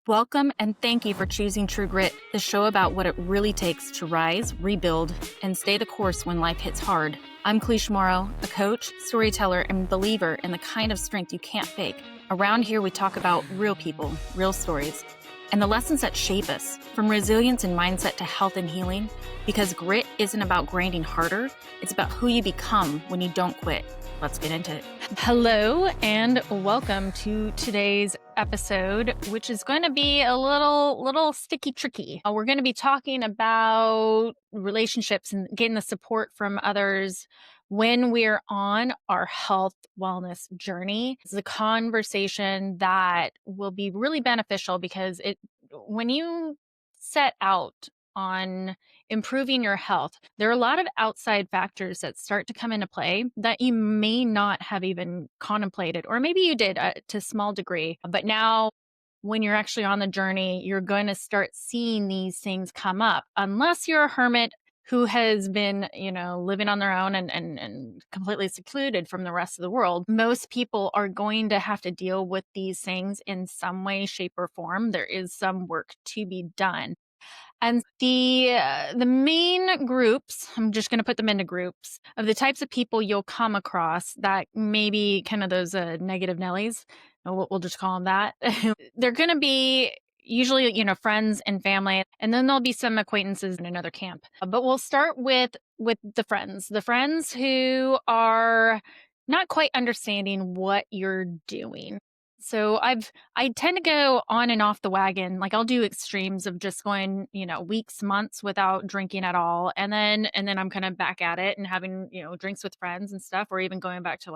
Welcome and thank you for choosing True Grit, the show about what it really takes to rise, rebuild, and stay the course when life hits hard. I'm Kalish, a coach, storyteller, and believer in the kind of strength you can't fake. Around here, we talk about real people, real stories, and the lessons that shape us, from resilience and mindset to health and healing, because grit isn't about grinding harder, it's about who you become when you don't quit. Let's get into it. Hello and welcome to today's episode, which is going to be a little sticky tricky. We're going to be talking about relationships and getting the support from others when we're on our health wellness journey. It's a conversation that will be really beneficial because when you set out on improving your health, there are a lot of outside factors that start to come into play that you may not have even contemplated, or maybe you did to a small degree. But now, when you're actually on the journey, you're going to start seeing these things come up, unless you're a hermit who has been, living on their own and completely secluded from the rest of the world. Most people are going to have to deal with these things in some way, shape, or form. There is some work to be done. And the main groups, I'm just going to put them into groups, of the types of people you'll come across that maybe kind of those negative Nellies, we'll just call them that. They're going to be usually, friends and family, and then there'll be some acquaintances in another camp. But we'll start with the friends who are not quite understanding what you're doing. So I tend to go on and off the wagon. Like, I'll do extremes of just going, weeks, months without drinking at all. And then I'm kind of back at it and having, drinks with friends and stuff, or even going back to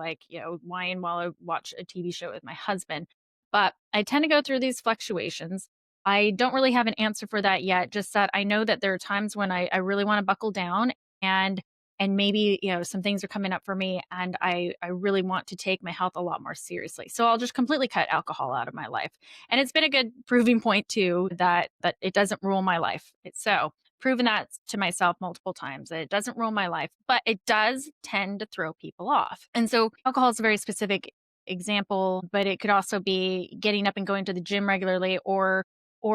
wine while I watch a TV show with my husband. But I tend to go through these fluctuations. I don't really have an answer for that yet, just that I know that there are times when I really want to buckle down and maybe, some things are coming up for me and I really want to take my health a lot more seriously. So I'll just completely cut alcohol out of my life. And it's been a good proving point too, that it doesn't rule my life. So proven that to myself multiple times, that it doesn't rule my life, but it does tend to throw people off. And so alcohol is a very specific example, but it could also be getting up and going to the gym regularly, or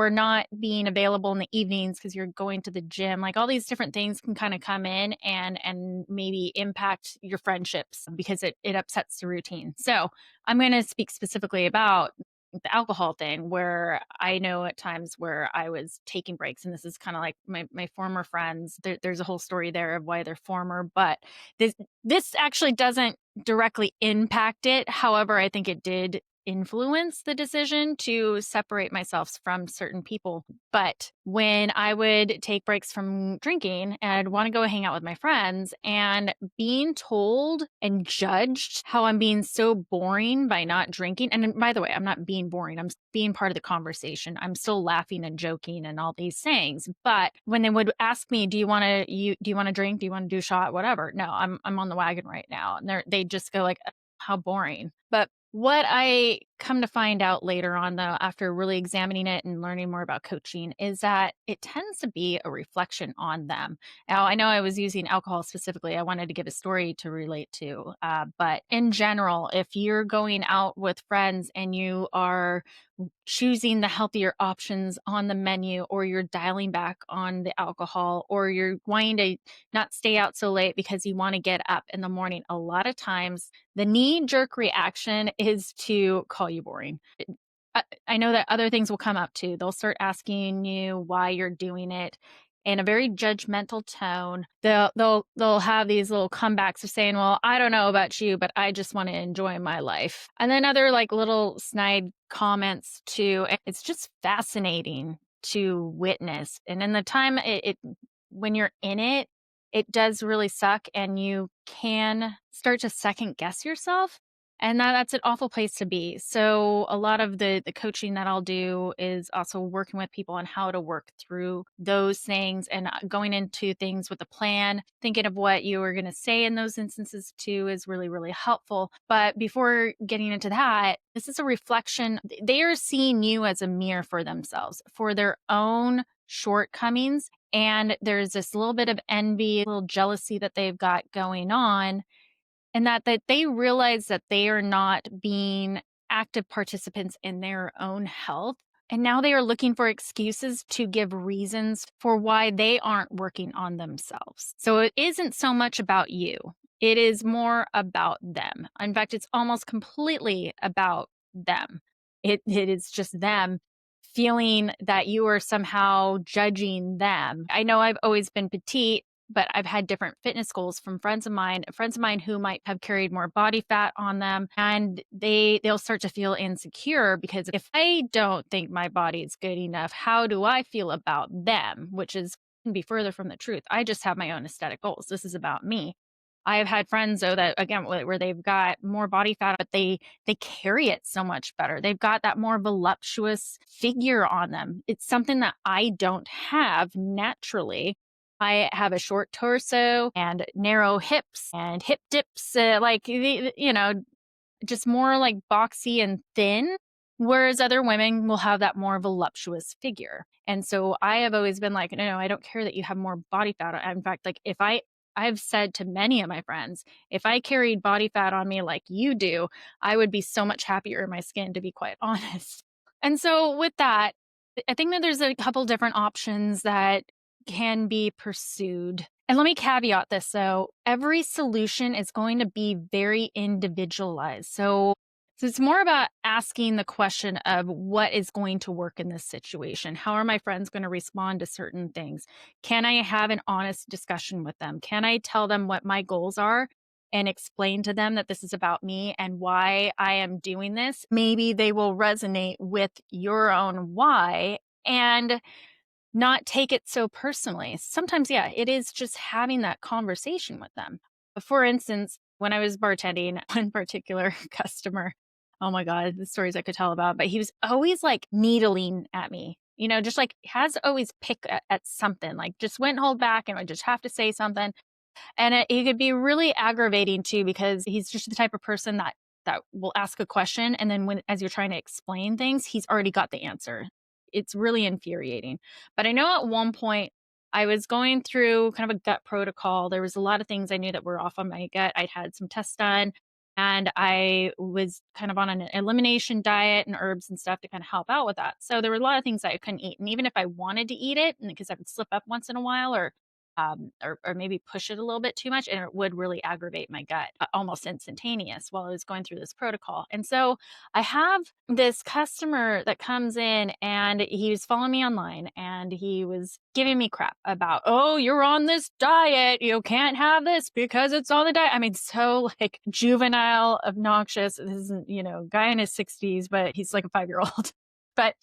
not being available in the evenings because you're going to the gym. Like, all these different things can kind of come in and maybe impact your friendships because it upsets the routine. So I'm going to speak specifically about the alcohol thing, where I know at times where I was taking breaks, and this is kind of like my former friends. There's a whole story there of why they're former, but this actually doesn't directly impact it. However, I think it did influence the decision to separate myself from certain people. But when I would take breaks from drinking and I'd want to go hang out with my friends, and being told and judged how I'm being so boring by not drinking. And by the way, I'm not being boring. I'm being part of the conversation. I'm still laughing and joking and all these things. But when they would ask me, do you want to drink? Do you want to do a shot? Whatever. No, I'm on the wagon right now. And they just go like, how boring. But what I come to find out later on, though, after really examining it and learning more about coaching, is that it tends to be a reflection on them. Now, I know I was using alcohol specifically. I wanted to give a story to relate to. But in general, if you're going out with friends and you are choosing the healthier options on the menu, or you're dialing back on the alcohol, or you're wanting to not stay out so late because you want to get up in the morning, a lot of times the knee-jerk reaction is to call you boring. I know that other things will come up too. They'll start asking you why you're doing it in a very judgmental tone. They'll have these little comebacks of saying, well, I don't know about you, but I just want to enjoy my life. And then other like little snide comments too. It's just fascinating to witness. And in the time when you're in it, it does really suck, and you can start to second guess yourself. And that's an awful place to be. So a lot of the coaching that I'll do is also working with people on how to work through those things, and going into things with a plan, thinking of what you are going to say in those instances too is really, really helpful. But before getting into that, this is a reflection. They are seeing you as a mirror for themselves, for their own shortcomings. And there's this little bit of envy, a little jealousy that they've got going on, and that they realize that they are not being active participants in their own health. And now they are looking for excuses to give reasons for why they aren't working on themselves. So it isn't so much about you, it is more about them. In fact, it's almost completely about them. It is just them feeling that you are somehow judging them. I know I've always been petite, but I've had different fitness goals from friends of mine who might have carried more body fat on them, and they'll start to feel insecure because if I don't think my body is good enough, how do I feel about them? Which is can be further from the truth. I just have my own aesthetic goals. This is about me. I have had friends though that again where they've got more body fat, but they carry it so much better. They've got that more voluptuous figure on them. It's something that I don't have naturally. I have a short torso and narrow hips and hip dips, just more like boxy and thin, whereas other women will have that more voluptuous figure. And so I have always been like, no, I don't care that you have more body fat. In fact, like I've said to many of my friends, if I carried body fat on me like you do, I would be so much happier in my skin, to be quite honest. And so with that, I think that there's a couple different options that can be pursued. And let me caveat this. So every solution is going to be very individualized. So it's more about asking the question of what is going to work in this situation? How are my friends going to respond to certain things? Can I have an honest discussion with them? Can I tell them what my goals are and explain to them that this is about me and why I am doing this? Maybe they will resonate with your own why and not take it so personally. Sometimes, yeah, it is just having that conversation with them. For instance, when I was bartending, one particular customer, oh my God, the stories I could tell about, but he was always like needling at me, just like has always pick at something, like just wouldn't hold back and would just have to say something. And it could be really aggravating too, because he's just the type of person that will ask a question. And then as you're trying to explain things, he's already got the answer. It's really infuriating. But I know at one point I was going through kind of a gut protocol. There was a lot of things I knew that were off on my gut. I'd had some tests done and I was kind of on an elimination diet and herbs and stuff to kind of help out with that. So there were a lot of things that I couldn't eat. And even if I wanted to eat it, because I would slip up once in a while or maybe push it a little bit too much, and it would really aggravate my gut almost instantaneous while I was going through this protocol. And so I have this customer that comes in and he was following me online and he was giving me crap about, oh, you're on this diet. You can't have this because it's on the diet. I mean, so like juvenile, obnoxious. This isn't, guy in his 60s, but he's like a 5-year-old. But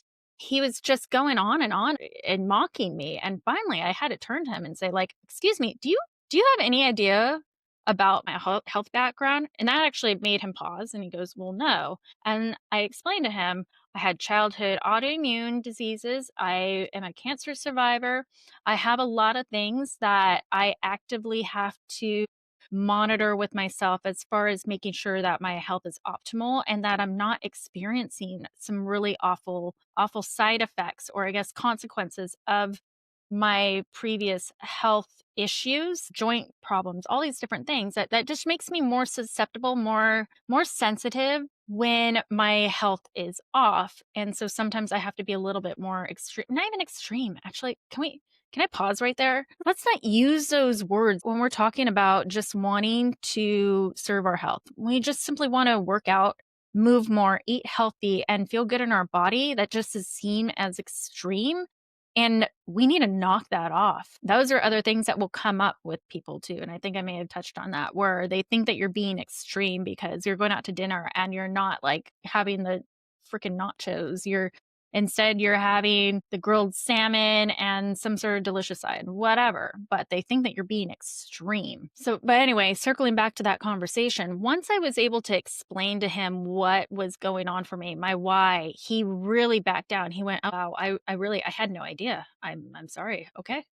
he was just going on and mocking me. And finally I had to turn to him and say, like, excuse me, do you have any idea about my health background? And that actually made him pause and he goes, well, no. And I explained to him, I had childhood autoimmune diseases. I am a cancer survivor. I have a lot of things that I actively have to monitor with myself as far as making sure that my health is optimal and that I'm not experiencing some really awful side effects or I guess consequences of my previous health issues, joint problems, all these different things that just makes me more susceptible, more sensitive when my health is off. And so sometimes I have to be a little bit more extreme, not even extreme. Actually, can I pause right there? Let's not use those words when we're talking about just wanting to serve our health. We just simply want to work out, move more, eat healthy, and feel good in our body. That just is seen as extreme. And we need to knock that off. Those are other things that will come up with people too. And I think I may have touched on that, where they think that you're being extreme because you're going out to dinner and you're not like having the freaking nachos. Instead, you're having the grilled salmon and some sort of delicious side, whatever. But they think that you're being extreme. But anyway, circling back to that conversation, once I was able to explain to him what was going on for me, my why, he really backed down. He went, "Oh, wow, I had no idea. I'm sorry. Okay,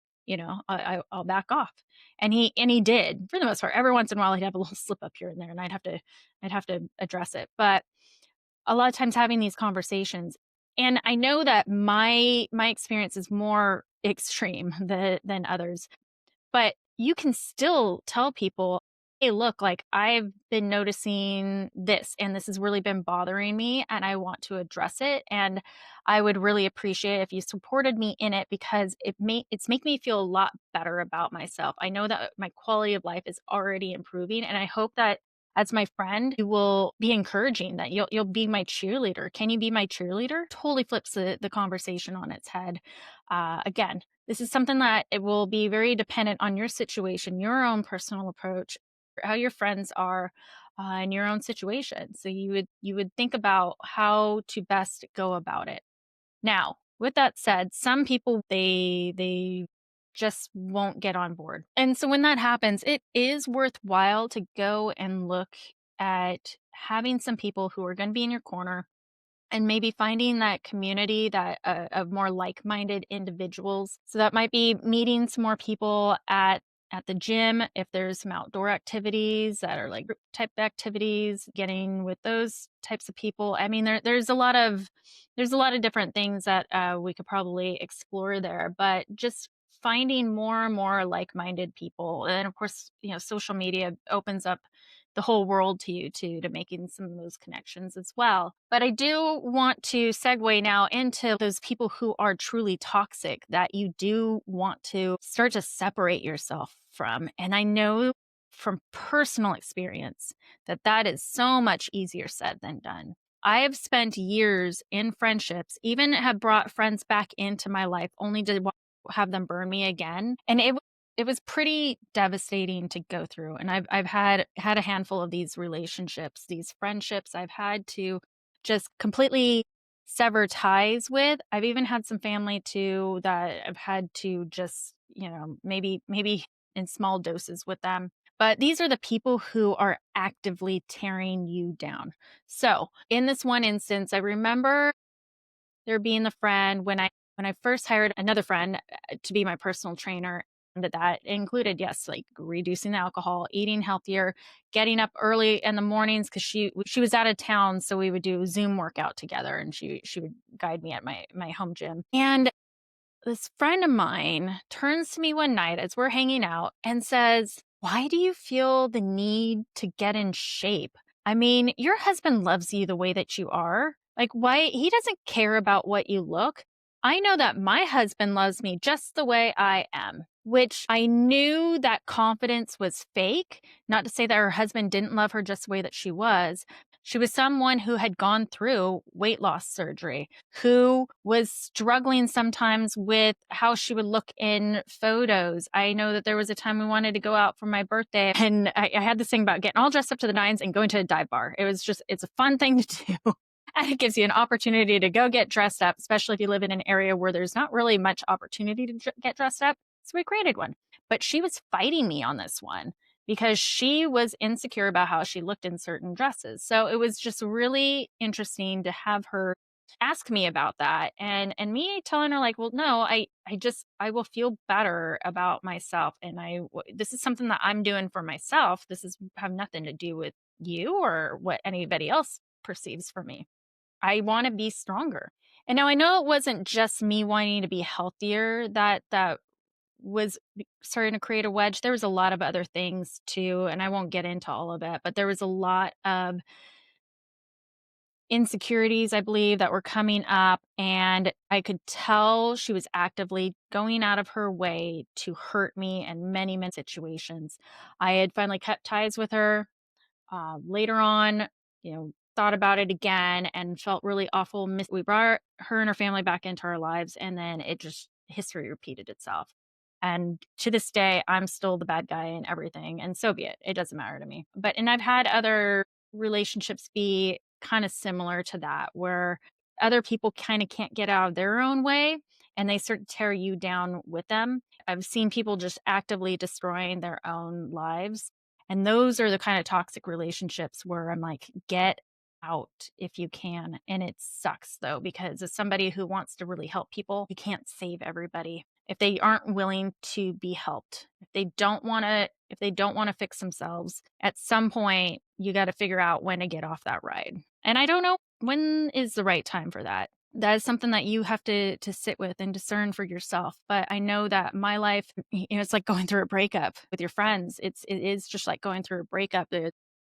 I'll back off." And he did for the most part. Every once in a while, he'd have a little slip up here and there, and I'd have to address it. But a lot of times having these conversations. And I know that my experience is more extreme than others, but you can still tell people, hey, look, like I've been noticing this and this has really been bothering me and I want to address it. And I would really appreciate if you supported me in it because it's make me feel a lot better about myself. I know that my quality of life is already improving. And I hope that as my friend, you will be encouraging that you'll be my cheerleader. Can you be my cheerleader? Totally flips the conversation on its head. Again, this is something that it will be very dependent on your situation, your own personal approach, how your friends are in your own situation. So you would think about how to best go about it. Now, with that said, some people they just won't get on board. And so when that happens, it is worthwhile to go and look at having some people who are going to be in your corner and maybe finding that community that of more like-minded individuals. So that might be meeting some more people at the gym if there's some outdoor activities that are like group type activities, getting with those types of people. I mean, there's a lot of different things that we could probably explore there, but just finding more and more like-minded people, and of course, social media opens up the whole world to you too, to making some of those connections as well. But I do want to segue now into those people who are truly toxic that you do want to start to separate yourself from. And I know from personal experience that that is so much easier said than done. I have spent years in friendships, even have brought friends back into my life only to have them burn me again. And it was pretty devastating to go through, and I've had a handful of these relationships, these friendships I've had to just completely sever ties with. I've even had some family too that I've had to just, maybe in small doses with them. But these are the people who are actively tearing you down. So, in this one instance, I remember there being the friend when I first hired another friend to be my personal trainer, that included, yes, like reducing the alcohol, eating healthier, getting up early in the mornings because she was out of town, so we would do Zoom workout together, and she would guide me at my home gym. And this friend of mine turns to me one night as we're hanging out and says, "Why do you feel the need to get in shape? I mean, your husband loves you the way that you are. Like, why? He doesn't care about what you look. I know that my husband loves me just the way I am." Which I knew that confidence was fake. Not to say that her husband didn't love her just the way that she was. She was someone who had gone through weight loss surgery, who was struggling sometimes with how she would look in photos. I know that there was a time we wanted to go out for my birthday, and I had this thing about getting all dressed up to the nines and going to a dive bar. It's a fun thing to do. And it gives you an opportunity to go get dressed up, especially if you live in an area where there's not really much opportunity to get dressed up. So we created one. But she was fighting me on this one because she was insecure about how she looked in certain dresses. So it was just really interesting to have her ask me about that, and me telling her like, well, no, I will feel better about myself, and this is something that I'm doing for myself. This is have nothing to do with you or what anybody else perceives for me. I want to be stronger. And now I know it wasn't just me wanting to be healthier that was starting to create a wedge. There was a lot of other things too, and I won't get into all of it, but there was a lot of insecurities, I believe, that were coming up, and I could tell she was actively going out of her way to hurt me in many, many situations. I had finally cut ties with her later on, thought about it again and felt really awful. We brought her and her family back into our lives, and then history repeated itself. And to this day, I'm still the bad guy in everything, and so be it. It doesn't matter to me. And I've had other relationships be kind of similar to that, where other people kind of can't get out of their own way and they start to tear you down with them. I've seen people just actively destroying their own lives, and those are the kind of toxic relationships where I'm like, get out if you can. And it sucks though, because as somebody who wants to really help people, you can't save everybody. If they aren't willing to be helped, if they don't want to fix themselves, at some point you got to figure out when to get off that ride. And I don't know when is the right time for that. That is something that you have to sit with and discern for yourself. But I know that my life, it's like going through a breakup with your friends. It is just like going through a breakup.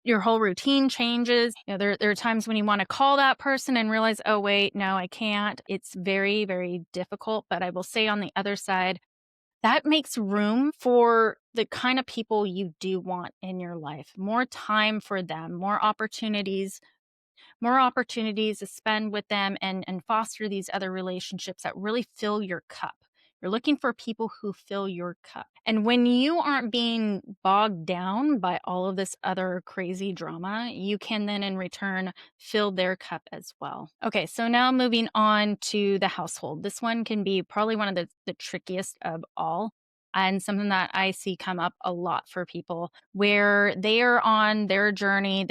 Your whole routine changes. There are times when you want to call that person and realize, oh wait, no, I can't. It's very, very difficult. But I will say on the other side, that makes room for the kind of people you do want in your life. More time for them, more opportunities to spend with them and foster these other relationships that really fill your cup. You're looking for people who fill your cup. And when you aren't being bogged down by all of this other crazy drama, you can then in return fill their cup as well. Okay, so now moving on to the household. This one can be probably one of the trickiest of all, and something that I see come up a lot for people where they are on their journey.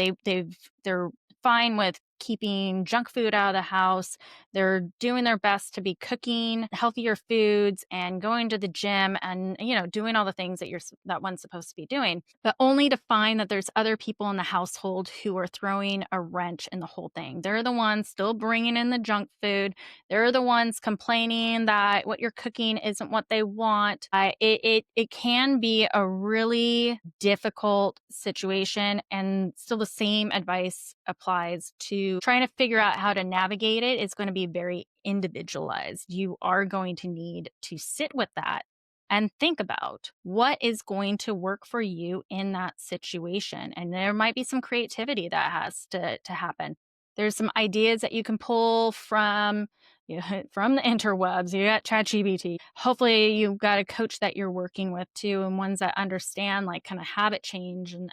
They're fine with keeping junk food out of the house. They're doing their best to be cooking healthier foods and going to the gym and, doing all the things that one's supposed to be doing, but only to find that there's other people in the household who are throwing a wrench in the whole thing. They're the ones still bringing in the junk food. They're the ones complaining that what you're cooking isn't what they want. It can be a really difficult situation, and still the same advice applies to trying to figure out how to navigate it. It's going to be very individualized. You are going to need to sit with that and think about what is going to work for you in that situation. And there might be some creativity that has to happen. There's some ideas that you can pull from from the interwebs. You got ChatGPT. Hopefully you've got a coach that you're working with too, and ones that understand like kind of habit change and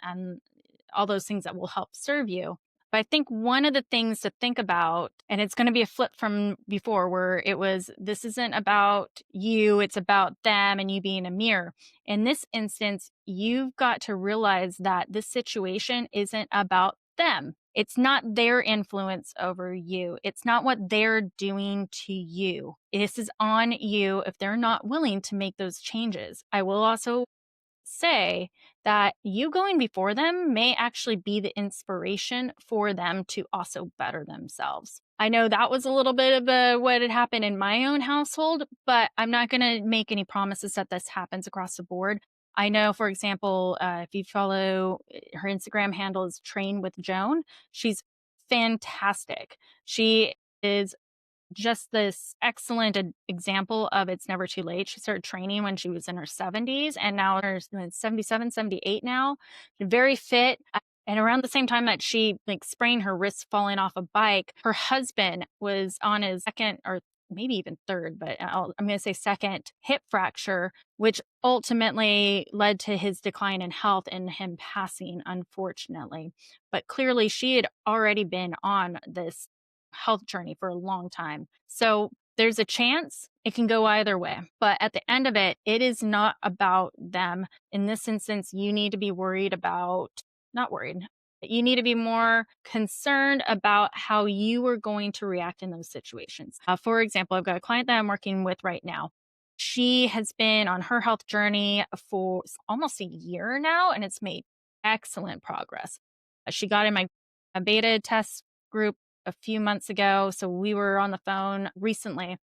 all those things that will help serve you. But I think one of the things to think about, and it's going to be a flip from before where it was, this isn't about you, it's about them and you being a mirror. In this instance, you've got to realize that this situation isn't about them. It's not their influence over you. It's not what they're doing to you. This is on you if they're not willing to make those changes. I will also say that you going before them may actually be the inspiration for them to also better themselves. I know that was a little bit of what had happened in my own household, but I'm not going to make any promises that this happens across the board. I know, for example, if you follow her Instagram handle is Train with Joan, she's fantastic. She is just this excellent example of it's never too late. She started training when she was in her 70s and now she's 77, 78 now. Very fit. And around the same time that she sprained her wrist falling off a bike, her husband was on his second or maybe even third, but I'm going to say second hip fracture, which ultimately led to his decline in health and him passing, unfortunately. But clearly she had already been on this health journey for a long time. So there's a chance it can go either way. But at the end of it, it is not about them. In this instance, you need to be not worried. You need to be more concerned about how you are going to react in those situations. For example, I've got a client that I'm working with right now. She has been on her health journey for almost a year now, and it's made excellent progress. She got in my beta test group a few months ago. So we were on the phone recently.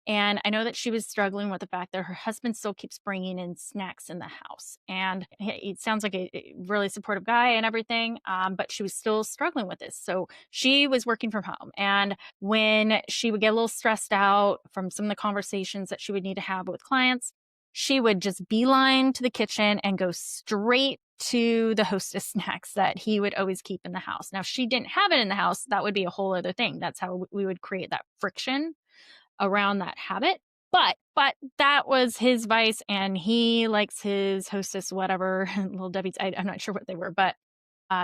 And I know that she was struggling with the fact that her husband still keeps bringing in snacks in the house. And it sounds like a really supportive guy and everything, but she was still struggling with this. So she was working from home. And when she would get a little stressed out from some of the conversations that she would need to have with clients, she would just beeline to the kitchen and go straight to the Hostess snacks that he would always keep in the house. Now, if she didn't have it in the house, that would be a whole other thing. That's how we would create that friction around that habit. But that was his vice, and he likes his Hostess, whatever, little Debbie's. I'm not sure what they were, but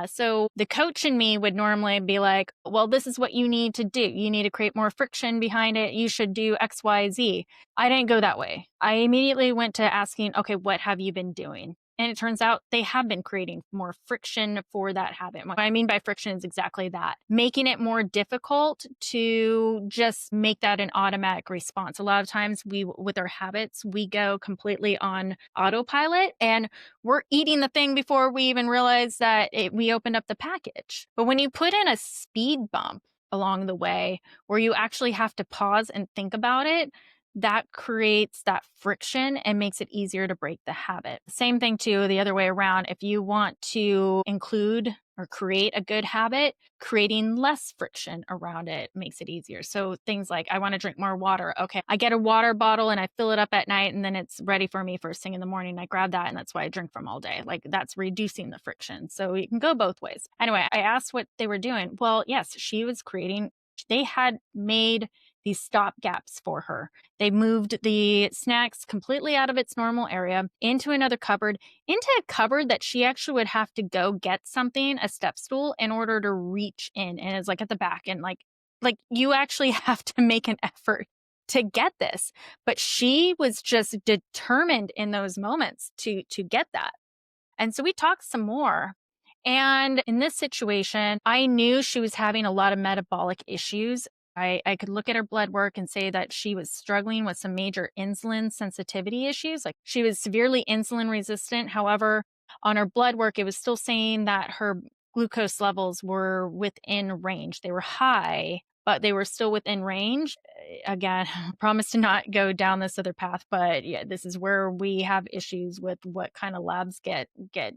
so the coach in me would normally be like, well, this is what you need to do. You need to create more friction behind it. You should do X, Y, Z. I didn't go that way. I immediately went to asking, okay, what have you been doing? And it turns out they have been creating more friction for that habit. What I mean by friction is exactly that, making it more difficult to just make that an automatic response. A lot of times with our habits, we go completely on autopilot and we're eating the thing before we even realize that we opened up the package. But when you put in a speed bump, along the way where you actually have to pause and think about it, that creates that friction and makes it easier to break the habit. Same thing too, the other way around. If you want to include or create a good habit, creating less friction around it makes it easier. So things like, I want to drink more water. Okay, I get a water bottle and I fill it up at night and then it's ready for me first thing in the morning. I grab that and that's why I drink from all day. Like that's reducing the friction. So you can go both ways. Anyway, I asked what they were doing. Well, yes, they had made these stop gaps for her. They moved the snacks completely out of its normal area into another cupboard, into a cupboard that she actually would have to go get something, a step stool, in order to reach in. And it's like at the back. And like you actually have to make an effort to get this. But she was just determined in those moments to get that. And so we talked some more. And in this situation, I knew she was having a lot of metabolic issues. I could look at her blood work and say that she was struggling with some major insulin sensitivity issues. Like she was severely insulin resistant. However, on her blood work, it was still saying that her glucose levels were within range. They were high, but they were still within range. Again, promise to not go down this other path, but yeah, this is where we have issues with what kind of labs get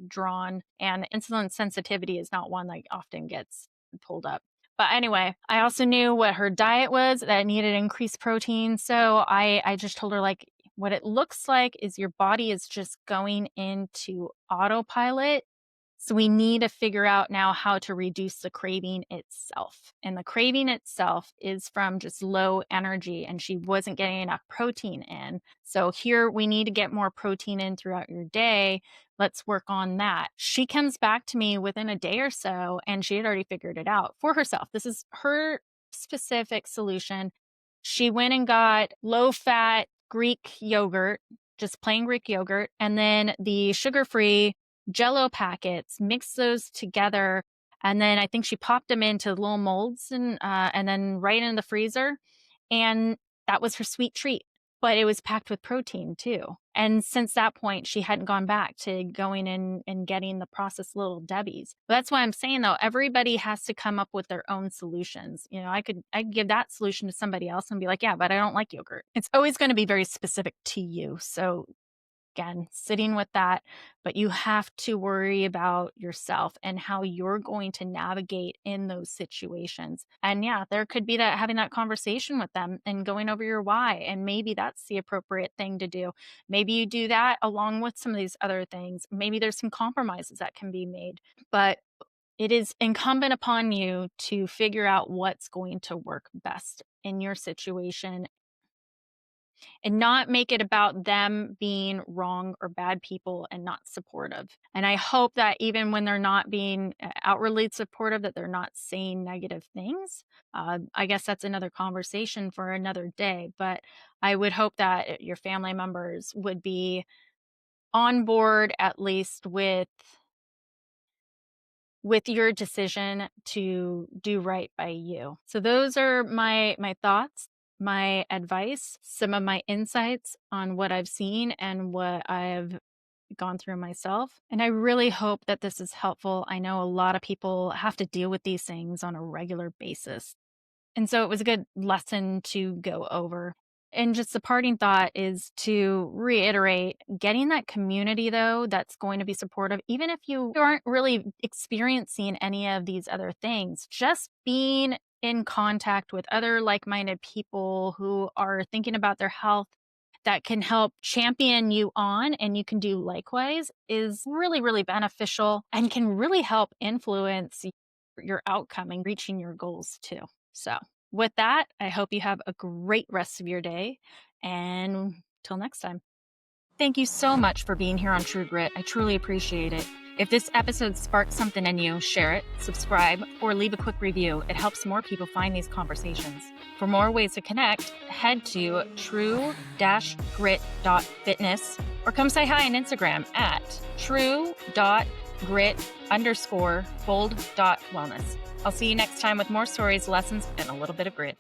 drawn, and insulin sensitivity is not one that often gets pulled up. But anyway, I also knew what her diet was, that needed increased protein. So I just told her, like, what it looks like is your body is just going into autopilot. So we need to figure out now how to reduce the craving itself. And the craving itself is from just low energy, and she wasn't getting enough protein in. So here we need to get more protein in throughout your day. Let's work on that. She comes back to me within a day or so, and she had already figured it out for herself. This is her specific solution. She went and got low-fat Greek yogurt, just plain Greek yogurt, and then the sugar-free Jello packets, mix those together, and then I think she popped them into little molds and then right in the freezer, and that was her sweet treat. But it was packed with protein too. And since that point, she hadn't gone back to going in and getting the processed little Debbies. But that's why I'm saying though, everybody has to come up with their own solutions. You know, I'd give that solution to somebody else and be like, yeah, but I don't like yogurt. It's always going to be very specific to you. So again, sitting with that, but you have to worry about yourself and how you're going to navigate in those situations. And yeah, there could be that having that conversation with them and going over your why. And maybe that's the appropriate thing to do. Maybe you do that along with some of these other things. Maybe there's some compromises that can be made, but it is incumbent upon you to figure out what's going to work best in your situation and not make it about them being wrong or bad people and not supportive. And I hope that even when they're not being outwardly supportive, that they're not saying negative things. I guess that's another conversation for another day, but I would hope that your family members would be on board at least with your decision to do right by you. So those are my thoughts, my advice, some of my insights on what I've seen and what I've gone through myself. And I really hope that this is helpful. I know a lot of people have to deal with these things on a regular basis. And so it was a good lesson to go over. And just the parting thought is to reiterate, getting that community though that's going to be supportive, even if you aren't really experiencing any of these other things, just being in contact with other like-minded people who are thinking about their health that can help champion you on, and you can do likewise, is really, really beneficial and can really help influence your outcome and reaching your goals too. So with that, I hope you have a great rest of your day, and till next time. Thank you so much for being here on True Grit. I truly appreciate it. If this episode sparked something in you, share it, subscribe, or leave a quick review. It helps more people find these conversations. For more ways to connect, head to true-grit.fitness or come say hi on Instagram at true.grit_bold.wellness. I'll see you next time with more stories, lessons, and a little bit of grit.